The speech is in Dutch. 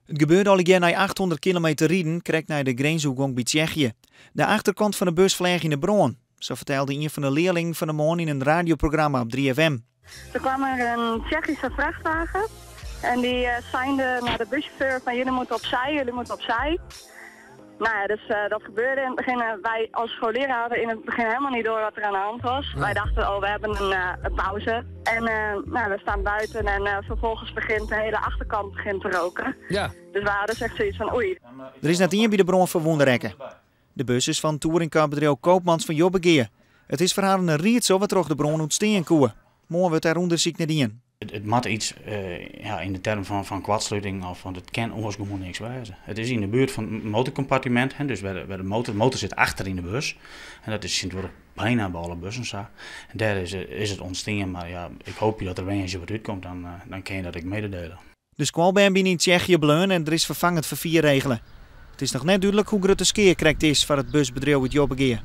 Het gebeurde al een keer na 800 kilometer rijden, krijgt naar de grensoegang bij Tsjechië. De achterkant van de bus vleeg in de bron. Zo vertelde een van de leerlingen van de morgen in een radioprogramma op 3FM. Er kwam er een Tsjechische vrachtwagen en die seinde naar de buschauffeur van jullie moeten opzij. Nou ja, dus dat gebeurde in het begin. Wij als schoolleraar hadden in het begin helemaal niet door wat er aan de hand was. Ja. Wij dachten, we hebben een pauze. En we staan buiten en vervolgens begint de hele achterkant te roken. Ja. Dus we hadden echt zoiets van oei. Er is net één bij de bron verwonden rekken. De bus is van touringcarbedrijf Koopmans van Jobbegeer. Het is voor haar een rietsel wat er de bron ontstaan koe. Morgen wordt daaronder ziek nadien. Het moet iets in de term van kwartsluiting of van het kan ons gewoon niks wijzen. Het is in de buurt van het motorcompartiment, dus waar de motor zit achter in de bus. En dat is bijna bij alle bussen zo. En daar is het ontstaan, maar ja, ik hoop dat er weer wat uitkomt, dan kan je dat ik mededelen. De squalbaan in Tsjechië bleun en er is vervangend vervier regelen. Het is nog net duidelijk hoe groot de skeerkrek is voor het busbedrijf uit Jobbegeer.